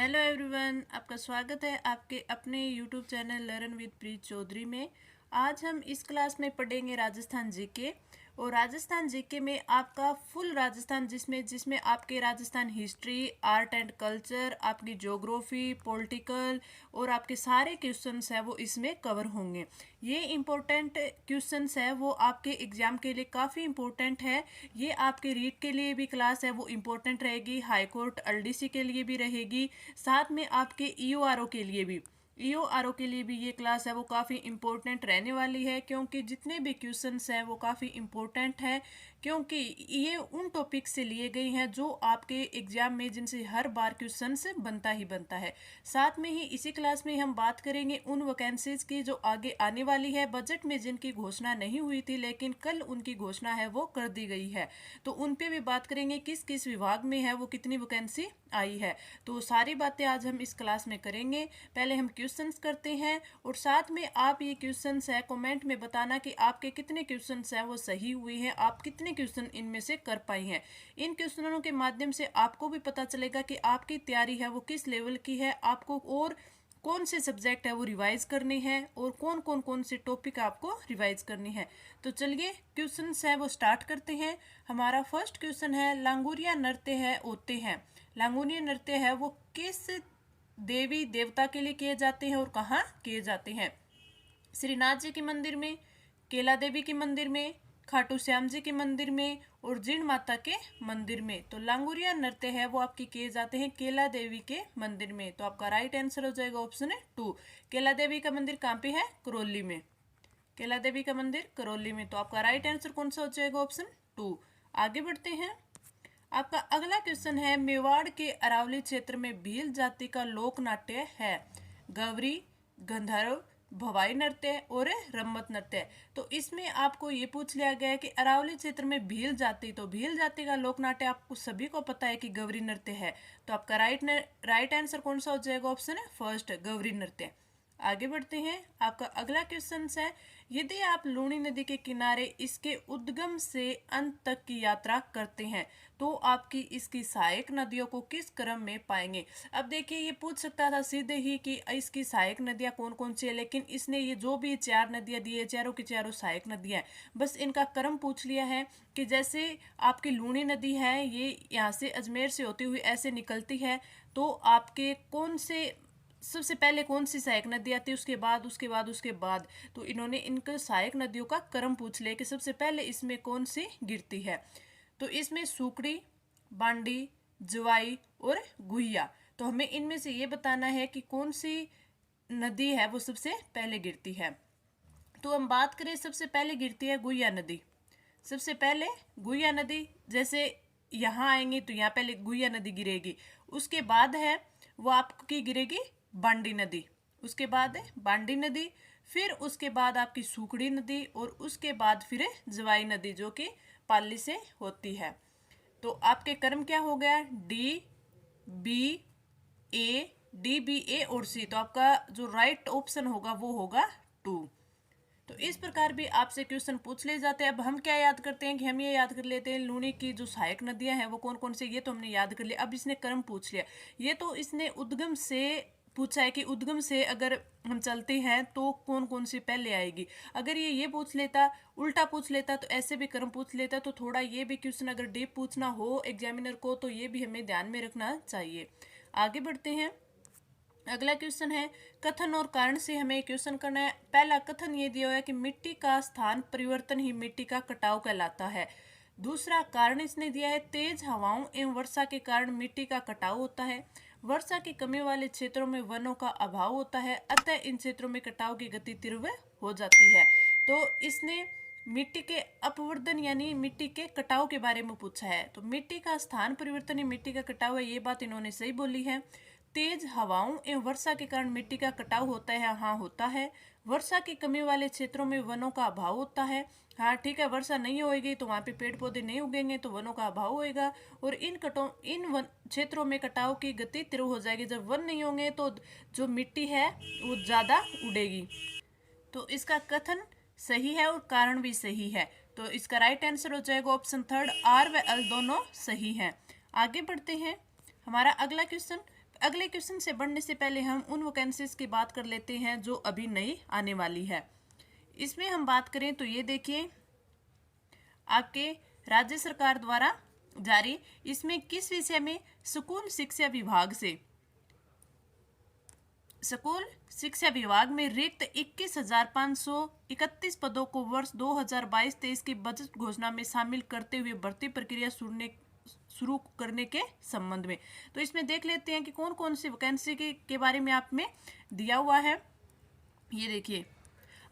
Hello everyone, आपका स्वागत है आपके अपने यूट्यूब चैनल लर्न विद प्रीत चौधरी में। आज हम इस क्लास में पढ़ेंगे राजस्थान जीके। और राजस्थान जीके में आपका फुल राजस्थान जिसमें जिसमें आपके Rajasthan history, art and culture, आपकी ज्योग्राफी, पॉलिटिकल और आपके सारे क्वेश्चंस हैं वो इसमें कवर होंगे। ये इम्पोर्टेंट क्वेश्चंस है वो आपके एग्जाम के लिए काफ़ी इम्पोर्टेंट है। ये आपके रीट के लिए भी क्लास है वो इम्पोर्टेंट रहेगी, हाई कोर्ट एलडीसी के लिए भी रहेगी, साथ में आपके ईओआरओ के लिए भी। ईओआरओ के लिए भी ये क्लास है वो काफ़ी इम्पोर्टेंट रहने वाली है, क्योंकि जितने भी क्वेश्चंस हैं वो काफ़ी इम्पोर्टेंट है, क्योंकि ये उन टॉपिक से लिए गए हैं जो आपके एग्जाम में जिनसे हर बार क्वेश्चंस बनता ही बनता है। साथ में ही इसी क्लास में हम बात करेंगे उन वैकेंसीज की जो आगे आने वाली है, बजट में जिनकी घोषणा नहीं हुई थी लेकिन कल उनकी घोषणा है वो कर दी गई है, तो उन पे भी बात करेंगे किस किस विभाग में है वो कितनी वैकेंसी आई है। तो सारी बातें आज हम इस क्लास में करेंगे। पहले हम क्वेश्चंस करते हैं और साथ में आप ये क्वेश्चंस है कमेंट में बताना कि आपके कितने क्वेश्चंस हैं वो सही हुए हैं, आप कितने क्वेश्चन इनमें से कर पाई हैं। इन क्वेश्चनों के माध्यम से आपको भी पता चलेगा कि आपकी तैयारी है वो किस लेवल की है, आपको और कौन से सब्जेक्ट है वो रिवाइज करने हैं और कौन से टॉपिक आपको रिवाइज करनी है। तो चलिए क्वेश्चंस है वो स्टार्ट करते हैं। हमारा फर्स्ट क्वेश्चन है, लांगुरिया नृत्य है होते हैं। लांगुरिया नृत्य है वो किस देवी देवता के लिए किए जाते हैं और कहाँ किए जाते हैं? श्रीनाथ जी के मंदिर में, केला देवी के मंदिर में, खाटू श्याम जी के मंदिर में और जीण माता के मंदिर में। तो लांगुरिया नृत्य है वो आपके किए जाते हैं केला देवी के मंदिर में। तो आपका राइट आंसर हो जाएगा ऑप्शन है 2। केला देवी का मंदिर कहाँ पे है? करौली में। केला देवी का मंदिर करौली में। तो आपका राइट आंसर कौन सा हो जाएगा? ऑप्शन 2। आगे बढ़ते हैं। आपका अगला क्वेश्चन है, मेवाड़ के अरावली क्षेत्र में भील जाति का लोक नाट्य है। गवरी, गंधर्व, भवाई नृत्य और रम्मत नृत्य। तो इसमें आपको ये पूछ लिया गया है कि अरावली क्षेत्र में भील जाति, तो भील जाति का लोक नाट्य आपको सभी को पता है कि गवरी नृत्य है। तो आपका राइट आंसर कौन सा हो जाएगा? ऑप्शन है फर्स्ट, गवरी नृत्य। आगे बढ़ते हैं। आपका अगला क्वेश्चन है, यदि आप लूणी नदी के किनारे इसके उद्गम से अंत तक की यात्रा करते हैं तो आपकी इसकी सहायक नदियों को किस क्रम में पाएंगे? अब देखिए, ये पूछ सकता था सीधे ही कि इसकी सहायक नदियां कौन कौन सी है, लेकिन इसने ये जो भी 4 नदियां दी है चारों की चारों सहायक नदियां हैं, बस इनका क्रम पूछ लिया है कि जैसे आपकी लूणी नदी है ये यहाँ से अजमेर से होती हुई ऐसे निकलती है, तो आपके कौन से सबसे पहले कौन सी सहायक नदी आती है, उसके बाद तो इन्होंने इनके सहायक नदियों का क्रम पूछ लिया कि सबसे पहले इसमें कौन सी गिरती है। तो इसमें सुकड़ी, बांडी, जवाई और गुहिया। तो हमें इनमें से ये बताना है कि कौन सी नदी है वो सबसे पहले गिरती है। तो हम बात करें, सबसे पहले गिरती है गुहिया नदी। सबसे पहले गुहिया नदी, जैसे यहाँ आएंगे तो यहाँ पहले गुहिया नदी गिरेगी, उसके बाद है वो आपकी गिरेगी बांडी नदी, उसके बाद है बांडी नदी, फिर उसके बाद आपकी सुकड़ी नदी और उसके बाद फिर है जवाई नदी जो कि पाली से होती है। तो आपके क्रम क्या हो गया? डी बी ए, डी बी ए और सी। तो आपका जो राइट ऑप्शन होगा वो होगा 2। तो इस प्रकार भी आपसे क्वेश्चन पूछ ले जाते हैं। अब हम क्या याद करते हैं कि हम ये याद कर लेते हैं लूणी की जो सहायक नदियां हैं वो कौन कौन से, ये तो हमने याद कर लिया। अब इसने क्रम पूछ लिया, ये तो इसने उद्गम से पूछा है कि उद्गम से अगर हम चलते हैं तो कौन कौन सी पहले आएगी। अगर ये पूछ लेता, उल्टा पूछ लेता, तो ऐसे भी क्रम पूछ लेता, तो थोड़ा ये भी क्वेश्चन अगर डीप पूछना हो एग्जामिनर को तो ये भी हमें ध्यान में रखना चाहिए। आगे बढ़ते हैं। अगला क्वेश्चन है, कथन और कारण से हमें क्वेश्चन करना है। पहला कथन ये दिया हुआ है कि मिट्टी का स्थान परिवर्तन ही मिट्टी का कटाव कहलाता है। दूसरा कारण इसने दिया है, तेज हवाओं एवं वर्षा के कारण मिट्टी का कटाव होता है। वर्षा की कमी वाले क्षेत्रों में वनों का अभाव होता है, अतः इन क्षेत्रों में कटाव की गति तीव्र हो जाती है। तो इसने मिट्टी के अपवर्तन यानी मिट्टी के कटाव के बारे में पूछा है। तो मिट्टी का स्थान परिवर्तन ही मिट्टी का कटाव है, ये बात इन्होंने सही बोली है। तेज हवाओं एवं वर्षा के कारण मिट्टी का कटाव होता है, हाँ होता है। वर्षा की कमी वाले क्षेत्रों में वनों का अभाव होता है, हाँ ठीक है। वर्षा नहीं होगी तो वहाँ पे पेड़ पौधे नहीं उगेंगे तो वनों का अभाव होएगा। और इन वन क्षेत्रों में कटाव की गति तीव्र हो जाएगी, जब वन नहीं होंगे तो जो मिट्टी है वो ज़्यादा उड़ेगी। तो इसका कथन सही है और कारण भी सही है। तो इसका राइट आंसर हो जाएगा ऑप्शन थर्ड, आर व एल दोनों सही हैं। आगे बढ़ते हैं। हमारा अगला क्वेश्चन, अगले क्वेश्चन से बढ़ने से पहले हम उन वैकेंसीज की बात कर लेते हैं जो अभी नई आने वाली है। इसमें हम बात करें तो ये देखिए आपके राज्य सरकार द्वारा जारी, इसमें किस विषय में, स्कूल शिक्षा विभाग से, स्कूल शिक्षा विभाग में रिक्त 21,531 पदों को वर्ष 2022-23 की बजट घोषणा में शामिल करते हुए भर्ती प्रक्रिया शुरू करने के संबंध में। तो इसमें देख लेते हैं कि कौन कौन सी वैकेंसी के बारे में आप में दिया हुआ है। ये देखिए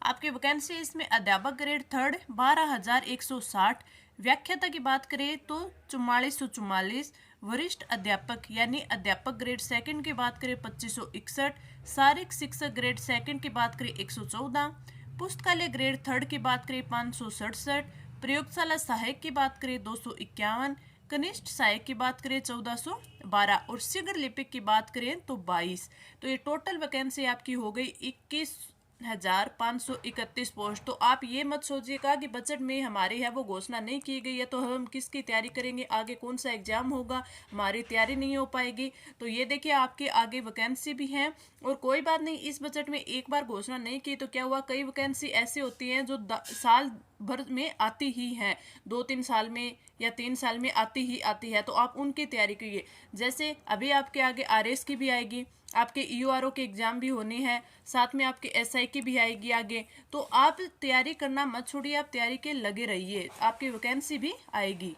आपकी वैकेंसी इसमें अध्यापक ग्रेड 3 12,160, व्याख्याता की बात करें तो 4444, वरिष्ठ अध्यापक यानी अध्यापक ग्रेड 2 की बात करें 2561, शारीरिक शिक्षक ग्रेड 2 की बात करें 114, पुस्तकालय ग्रेड 3 की बात करें 567, प्रयोगशाला सहायक की बात करें 251, कनिष्ठ सहायक की बात करें 1412 और शीघ्र लिपिक की बात करें तो 22। तो ये टोटल वैकेंसी आपकी हो गई 21,531 पोस्ट। तो आप ये मत सोचिएगा कि बजट में हमारे है वो घोषणा नहीं की गई है तो हम किसकी तैयारी करेंगे, आगे कौन सा एग्जाम होगा, हमारी तैयारी नहीं हो पाएगी। तो ये देखिए आपके आगे वैकेंसी भी हैं और कोई बात नहीं, इस बजट में एक बार घोषणा नहीं की तो क्या हुआ, कई वैकेंसी ऐसी होती हैं जो साल भर में आती ही हैं, 2-3 साल में या 3 साल में आती है, तो आप उनकी तैयारी करिए। जैसे अभी आपके आगे आरएस की भी आएगी, आपके ईओआरओ के एग्जाम भी होने हैं, साथ में आपके एसआई की भी आएगी आगे। तो आप तैयारी करना मत छोड़िए, आप तैयारी के लगे रहिए, आपकी वैकेंसी भी आएगी।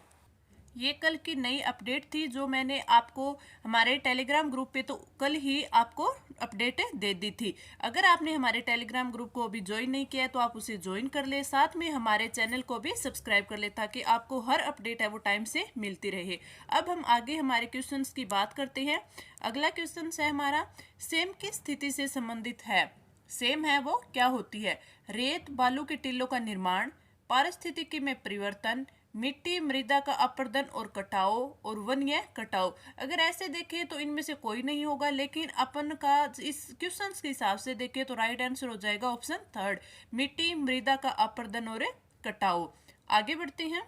ये कल की नई अपडेट थी जो मैंने आपको हमारे टेलीग्राम ग्रुप पे तो कल ही आपको अपडेट दे दी थी। अगर आपने हमारे टेलीग्राम ग्रुप को अभी ज्वाइन नहीं किया है तो आप उसे ज्वाइन कर ले, साथ में हमारे चैनल को भी सब्सक्राइब कर ले ताकि आपको हर अपडेट है वो टाइम से मिलती रहे। अब हम आगे हमारे क्वेश्चंस की बात करते हैं। अगला क्वेश्चन है हमारा, सेम किस स्थिति से संबंधित है। सेम है वो क्या होती है, रेत बालू के टीलों का निर्माण, पारिस्थितिकी में परिवर्तन, मिट्टी मृदा का अपरदन और कटाव, और वन्य कटाव। अगर ऐसे देखें तो इनमें से कोई नहीं होगा, लेकिन अपन का इस क्वेश्चंस के हिसाब से देखें तो राइट आंसर हो जाएगा ऑप्शन 3, मिट्टी मृदा का अपरदन और कटाव। आगे बढ़ते हैं।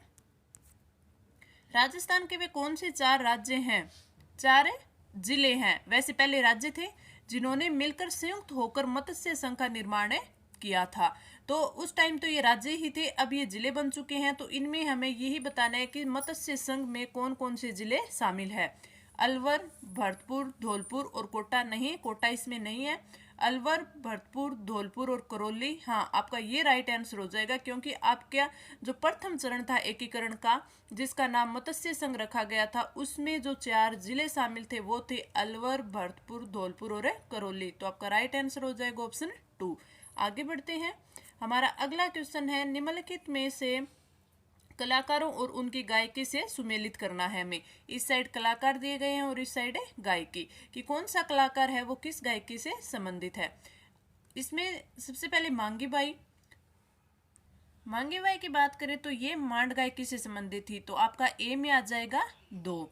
राजस्थान के वे कौन से 4 राज्य हैं, 4 जिले हैं। वैसे पहले राज्य थे जिन्होंने मिलकर संयुक्त होकर मत्स्य संघ का निर्माण किया था, तो उस टाइम तो ये राज्य ही थे, अब ये जिले बन चुके हैं। तो इनमें हमें यही बताना है कि मत्स्य संघ में कौन कौन से जिले शामिल है। अलवर, भरतपुर, धौलपुर और कोटा नहीं, कोटा इसमें नहीं है। अलवर, भरतपुर, धौलपुर और करौली, हाँ आपका ये राइट आंसर हो जाएगा, क्योंकि आपका जो प्रथम चरण था एकीकरण का जिसका नाम मत्स्य संघ रखा गया था, उसमें जो 4 जिले शामिल थे वो थे अलवर, भरतपुर, धौलपुर और करौली। तो आपका राइट आंसर हो जाएगा ऑप्शन 2। आगे बढ़ते हैं। हमारा अगला क्वेश्चन है, निम्नलिखित में से कलाकारों और उनकी गायकी से सुमेलित करना है हमें। इस साइड कलाकार दिए गए हैं और इस साइड है गायकी, कि कौन सा कलाकार है वो किस गायकी से संबंधित है। इसमें सबसे पहले मांगी बाई की बात करें तो ये मांड गायकी से संबंधित थी, तो आपका ए में आ जाएगा 2।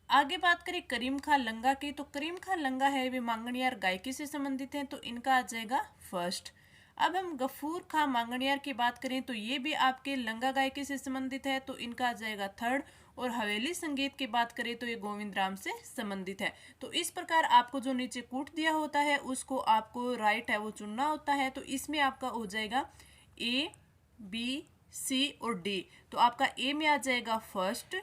आगे बात करें करीम खां लंगा की, तो करीम खां लंगा है वे मांगणियार गायकी से संबंधित हैं, तो इनका आ जाएगा 1st। अब हम गफूर खां मांगणियार की बात करें तो ये भी आपके लंगा गायकी से संबंधित है, तो इनका आ जाएगा 3rd। और हवेली संगीत की बात करें तो ये गोविंद राम से संबंधित है। तो इस प्रकार आपको जो नीचे कूट दिया होता है उसको आपको राइट है वो चुनना होता है। तो इसमें आपका हो जाएगा ए, बी, सी और डी। तो आपका ए में आ जाएगा 1st,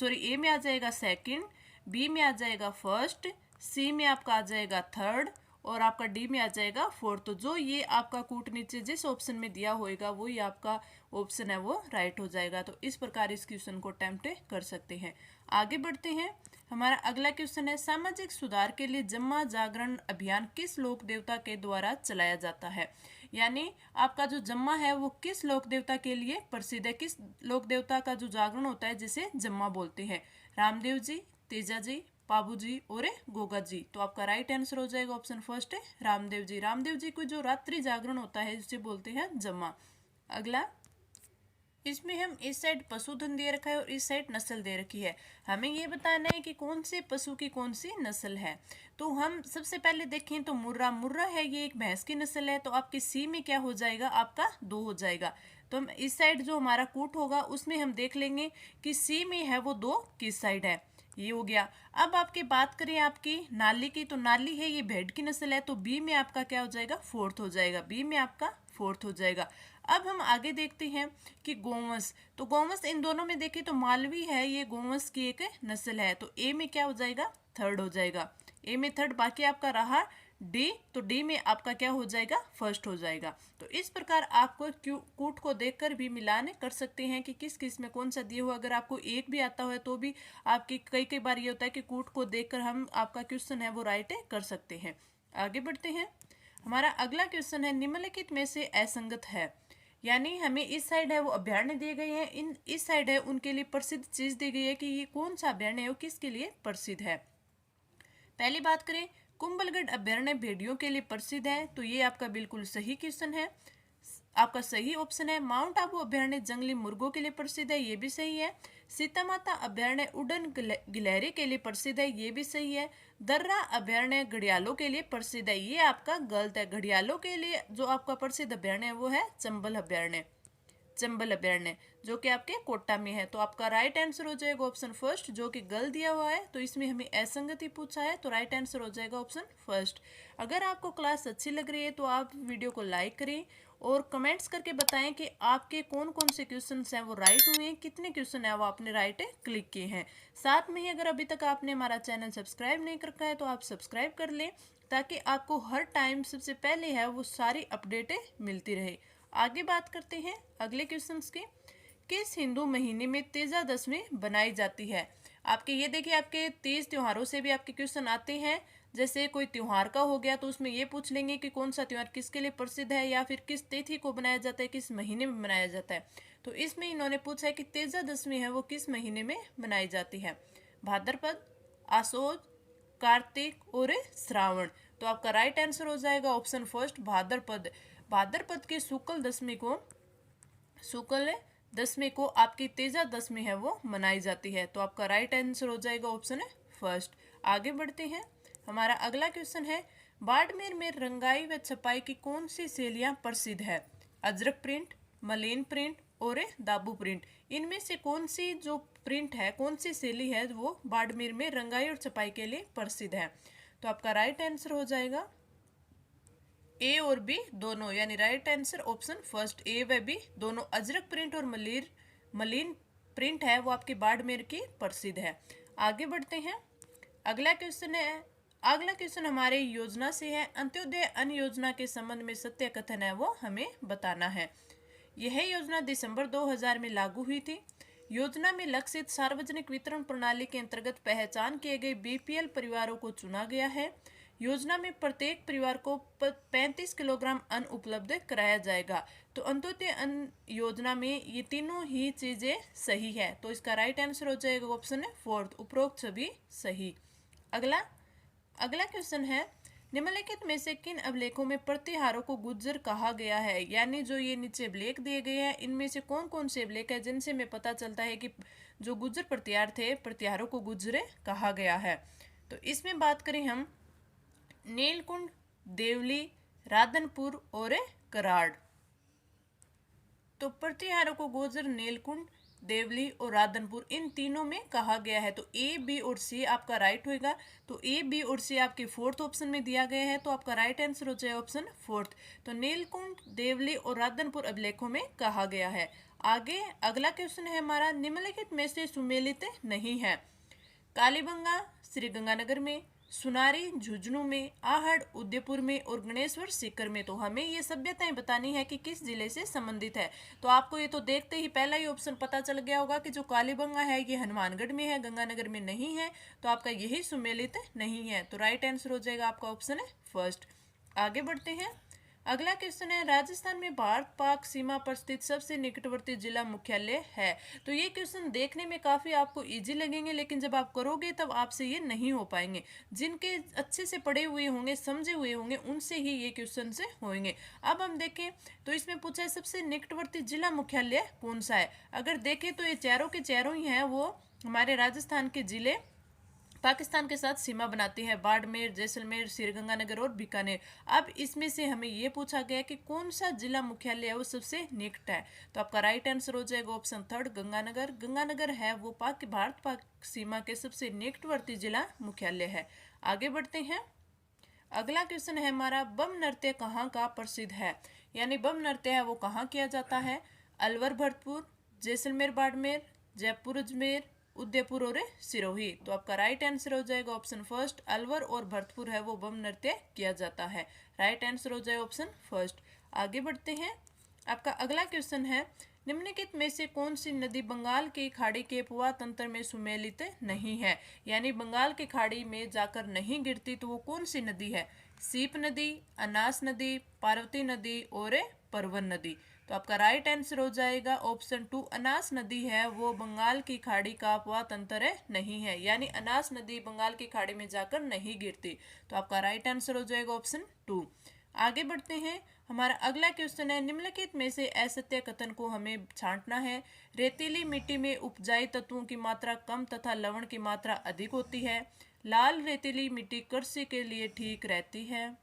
ए में आ जाएगा 2nd, बी में आ जाएगा 1st, सी में आपका आ जाएगा 3rd और आपका डी में आ जाएगा 4th। तो जो ये आपका कूट नीचे जिस ऑप्शन में दिया होएगा वही आपका ऑप्शन है वो राइट हो जाएगा। तो इस प्रकार इस क्वेश्चन को अटेम्प्ट कर सकते हैं। आगे बढ़ते हैं। हमारा अगला क्वेश्चन है, सामाजिक सुधार के लिए जम्मा जागरण अभियान किस लोक देवता के द्वारा चलाया जाता है। यानी आपका जो जम्मा है वो किस लोक देवता के लिए प्रसिद्ध है, किस लोक देवता का जो जागरण होता है जिसे जम्मा बोलते हैं। रामदेव जी, तेजा जी, पाबू जी और गोगा जी। तो आपका राइट आंसर हो जाएगा ऑप्शन 1st है रामदेव जी। रामदेव जी को जो रात्रि जागरण होता है जिसे बोलते हैं जम्मा। अगला, इसमें हम इस साइड पशुधन दे रखा है और इस साइड नस्ल दे रखी है। हमें ये बताना है कि कौन से पशु की कौन सी नस्ल है। तो हम सबसे पहले देखें तो मुर्रा है, ये एक भैंस की नस्ल है, तो आपके सी में क्या हो जाएगा, आपका 2 हो जाएगा। तो हम इस साइड जो हमारा कूट होगा उसमें हम देख लेंगे कि सी में है वो 2 किस साइड है। ये हो गया। अब आपकी बात करें आपकी नाली की, तो नाली है ये भेड़ की नस्ल है, तो बी में आपका क्या हो जाएगा, फोर्थ हो जाएगा, बी में आपका फोर्थ हो जाएगा। अब हम आगे देखते हैं कि गोवंश, तो गोवंश इन दोनों में देखें तो मालवी है, ये गोवंश की एक नस्ल है, तो ए में क्या हो जाएगा, थर्ड हो जाएगा, ए में थर्ड। बाकी आपका रहा डी, तो डी में आपका क्या हो जाएगा, फर्स्ट हो जाएगा। तो इस प्रकार आपको कूट को देखकर भी मिलान कर सकते हैं कि किस किस में कौन सा दिया हुआ। अगर आपको एक भी आता है तो भी आपकी कई कई बार ये होता है कि कूट को देखकर हम आपका क्वेश्चन है वो राइट कर सकते हैं। आगे बढ़ते हैं। हमारा अगला क्वेश्चन है, निम्नलिखित में से असंगत है, यानी हमें इस साइड है वो अभ्यारण्य दिए गए हैं, इस साइड है उनके लिए प्रसिद्ध चीज दी गई है कि ये कौन सा अभ्यारण्य है वो किसके लिए प्रसिद्ध है। पहली बात करें, कुंभलगढ़ अभ्यारण्य भेड़ियों के लिए प्रसिद्ध है, तो ये आपका बिल्कुल सही क्वेश्चन है, आपका सही ऑप्शन है। माउंट आबू अभ्यारण्य जंगली मुर्गों के लिए प्रसिद्ध है, ये भी सही है। सीता माता अभ्यारण्य उड़न गिलहरी के लिए प्रसिद्ध है, ये भी सही है। दर्रा अभ्यारण्य घड़ियालों के लिए प्रसिद्ध है, ये आपका गलत है। घड़ियालों के लिए जो आपका प्रसिद्ध अभ्यारण्य है वो है चंबल अभ्यारण्य, चंबल अभ्यारण्य जो कि आपके कोटा में है। तो आपका राइट आंसर हो जाएगा ऑप्शन फर्स्ट, जो कि गलत दिया हुआ है, तो इसमें हमें असंगति पूछा है, तो राइट आंसर हो जाएगा ऑप्शन फर्स्ट। अगर आपको क्लास अच्छी लग रही है तो आप वीडियो को लाइक करें और कमेंट्स करके बताएं कि आपके कौन कौन से क्वेश्चन हैं वो राइट हुए हैं, कितने क्वेश्चन है वो आपने राइट क्लिक किए हैं। साथ में ही अगर अभी तक आपने हमारा चैनल सब्सक्राइब नहीं कर रखा है तो आप सब्सक्राइब कर लें, ताकि आपको हर टाइम सबसे पहले है वो सारी अपडेटें मिलती रहे। आगे बात करते हैं अगले क्वेश्चंस की। किस हिंदू महीने में तेजा दशमी बनाई जाती है। आपके ये देखिए, आपके 30 त्योहारों से भी आपके क्वेश्चन आते हैं। जैसे कोई त्योहार का हो गया तो उसमें ये पूछ लेंगे कि कौन सा त्योहार किसके लिए प्रसिद्ध है, या फिर किस तिथि को बनाया जाता है, किस महीने में बनाया जाता है। तो इसमें इन्होंने पूछा है कि तेजा दशमी है वो किस महीने में बनाई जाती है। भाद्रपद, आसोज, कार्तिक और श्रावण। तो आपका राइट आंसर हो जाएगा ऑप्शन फर्स्ट, भाद्रपद। भाद्रपद की शुक्ल दशमी को आपकी तेजा दशमी है वो मनाई जाती है, तो आपका राइट आंसर हो जाएगा ऑप्शन है फर्स्ट। आगे बढ़ते हैं। हमारा अगला क्वेश्चन है, बाड़मेर में रंगाई व छपाई की कौन सी शैलियाँ प्रसिद्ध है। अजरक प्रिंट, मलिन प्रिंट और दाबू प्रिंट। इनमें से कौन सी जो प्रिंट है, कौन सी शैली है वो बाड़मेर में रंगाई और छपाई के लिए प्रसिद्ध है। तो आपका राइट आंसर हो जाएगा ए और बी दोनों, यानी राइट आंसर ऑप्शन फर्स्ट, ए व बी दोनों। अजरक प्रिंट और मलिन प्रिंट है वो आपके बाड़मेर की प्रसिद्ध है। आगे बढ़ते हैं। अगला क्वेश्चन हमारे योजना से है, अंत्योदय अन्न योजना के संबंध में सत्य कथन है वो हमें बताना है। यह योजना दिसंबर 2000 में लागू हुई थी। योजना में लक्षित सार्वजनिक वितरण प्रणाली के अंतर्गत पहचान किए गए बीपीएल परिवारों को चुना गया है। योजना में प्रत्येक परिवार को 35 किलोग्राम अन्न उपलब्ध कराया जाएगा। तो अंत्योदय अन्न योजना में ये तीनों ही चीजें सही है, तो इसका राइट आंसर हो जाएगा ऑप्शन है फोर्थ, उपरोक्त सभी सही। अगला क्वेश्चन है, निम्नलिखित में से किन अभिलेखों में प्रतिहारों को गुज्जर कहा गया है। यानी जो ये नीचे अभिलेख दिए गए हैं इनमें से कौन कौन से अभिलेख है जिनसे हमें पता चलता है कि जो गुज्जर प्रतिहार थे, प्रतिहारों को गुज्जरे कहा गया है। तो इसमें बात करें हम नीलकुंड, देवली, राधनपुर और कराड़। तो प्रतिहारों को गुज्जर, नीलकुंड, देवली और राधनपुर इन तीनों में कहा गया है। तो ए, बी और सी आपका राइट होएगा। तो ए, बी और सी आपके फोर्थ ऑप्शन में दिया गया है, तो आपका राइट आंसर हो जाएगा ऑप्शन फोर्थ। तो नीलकुंड, देवली और राधनपुर अभिलेखों में कहा गया है। आगे अगला क्वेश्चन है हमारा, निम्नलिखित में से सुमेलित नहीं है। कालीबंगा श्रीगंगानगर में, सुनारी झुंझुनू में, आहड़ उदयपुर में और गणेश्वर सीकर में। तो हमें ये सभ्यताएं बतानी है कि किस जिले से संबंधित है। तो आपको ये तो देखते ही पहला ही ऑप्शन पता चल गया होगा कि जो कालीबंगा है ये हनुमानगढ़ में है, गंगानगर में नहीं है, तो आपका यही सुमेलित नहीं है। तो राइट आंसर हो जाएगा आपका ऑप्शन है फर्स्ट। आगे बढ़ते हैं। अगला क्वेश्चन है, राजस्थान में भारत पाक सीमा पर स्थित सबसे निकटवर्ती जिला मुख्यालय है। तो ये क्वेश्चन देखने में काफी आपको इजी लगेंगे, लेकिन जब आप करोगे तब आपसे ये नहीं हो पाएंगे। जिनके अच्छे से पढ़े हुए होंगे, समझे हुए होंगे, उनसे ही ये क्वेश्चन से होंगे। अब हम देखें तो इसमें पूछा है सबसे निकटवर्ती जिला मुख्यालय कौन सा है। अगर देखें तो ये चारों के चारों ही हैं वो हमारे राजस्थान के जिले पाकिस्तान के साथ सीमा बनाती है, बाड़मेर, जैसलमेर, श्रीगंगानगर और बीकानेर। अब इसमें से हमें ये पूछा गया कि कौन सा जिला मुख्यालय है वो सबसे निकट है। तो आपका राइट आंसर हो जाएगा ऑप्शन थर्ड, गंगानगर। गंगानगर है वो भारत पाक सीमा के सबसे निकटवर्ती जिला मुख्यालय है। आगे बढ़ते हैं। अगला क्वेश्चन है हमारा, बम नृत्य कहाँ का प्रसिद्ध है। यानी बम नृत्य है वो कहाँ किया जाता है। अलवर भरतपुर, जैसलमेर बाड़मेर, जयपुर अजमेर, उदयपुर और सिरोही। तो आपका राइट आंसर हो जाएगा ऑप्शन फर्स्ट, अलवर और भरतपुर है वो बम नृत्य किया जाता है। राइट आंसर हो जाएगा ऑप्शन फर्स्ट। आगे बढ़ते हैं। आपका अगला क्वेश्चन है, निम्नलिखित में से कौन सी नदी बंगाल की खाड़ी के उपवा तंत्र में सुमेलित नहीं है। यानी बंगाल की खाड़ी में जाकर नहीं गिरती, तो वो कौन सी नदी है। सीप नदी, अनास नदी, पार्वती नदी और परवन नदी। तो आपका राइट आंसर हो जाएगा ऑप्शन टू, अनास नदी है वो बंगाल की खाड़ी का अपवा तंत्र नहीं है। यानी अनास नदी बंगाल की खाड़ी में जाकर नहीं गिरती। तो आपका राइट आंसर हो जाएगा ऑप्शन टू। आगे बढ़ते हैं। हमारा अगला क्वेश्चन है, निम्नलिखित में से असत्य कथन को हमें छांटना है। रेतीली मिट्टी में उपजाई तत्वों की मात्रा कम तथा लवण की मात्रा अधिक होती है। लाल रेतीली मिट्टी कृषि के लिए ठीक रहती है।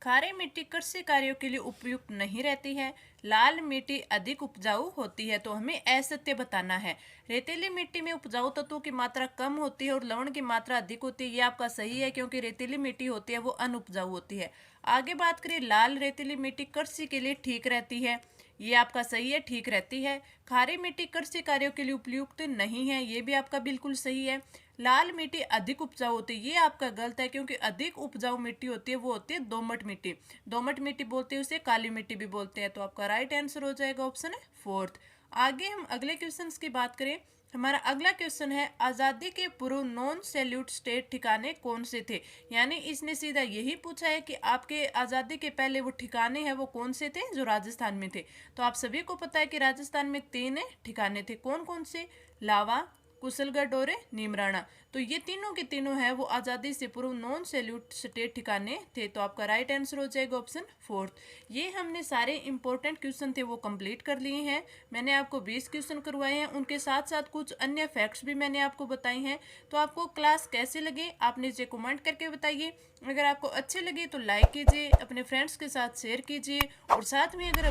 खारी मिट्टी कृषि कार्यों के लिए उपयुक्त नहीं रहती है। लाल मिट्टी अधिक उपजाऊ होती है। तो हमें असत्य बताना है। रेतीली मिट्टी में उपजाऊ तत्वों की मात्रा कम होती है और लवण की मात्रा अधिक होती है। ये आपका सही है, क्योंकि रेतीली मिट्टी होती है वो अनउपजाऊ होती है। आगे बात करें, लाल रेतीली मिट्टी कृषि के लिए ठीक रहती है। ये आपका सही है, ठीक रहती है। खारी मिट्टी कृषि कार्यों के लिए उपयुक्त नहीं है। ये भी आपका बिल्कुल सही है। लाल मिट्टी अधिक उपजाऊ होती है, ये आपका गलत है, क्योंकि अधिक उपजाऊ मिट्टी होती है वो होती है दोमट मिट्टी। दोमट मिट्टी बोलते हैं उसे, काली मिट्टी भी बोलते हैं। तो आपका राइट आंसर हो जाएगा ऑप्शन फोर्थ। आगे हम अगले क्वेश्चन की बात करें। हमारा अगला क्वेश्चन है, आज़ादी के पूर्व नॉन सैल्यूट स्टेट ठिकाने कौन से थे। यानी इसने सीधा यही पूछा है कि आपके आज़ादी के पहले वो ठिकाने हैं वो कौन से थे जो राजस्थान में थे। तो आप सभी को पता है कि राजस्थान में 3 ठिकाने थे। कौन कौन से, लावा, कुशलगढ़ और नीमराणा। तो ये तीनों के तीनों है वो आज़ादी से पूर्व नॉन सैल्यूट स्टेट ठिकाने थे। तो आपका राइट आंसर हो जाएगा ऑप्शन फोर्थ। ये हमने सारे इंपॉर्टेंट क्वेश्चन थे वो कंप्लीट कर लिए हैं। मैंने आपको 20 क्वेश्चन करवाए हैं, उनके साथ साथ कुछ अन्य फैक्ट्स भी मैंने आपको बताए हैं। तो आपको क्लास कैसे लगे आप नीचे कमेंट करके बताइए। अगर आपको अच्छे लगे तो लाइक कीजिए, अपने फ्रेंड्स के साथ शेयर कीजिए, और साथ में अगर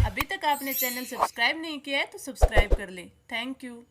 अभी तक आपने चैनल सब्सक्राइब नहीं किया है तो सब्सक्राइब कर लें। Thank you.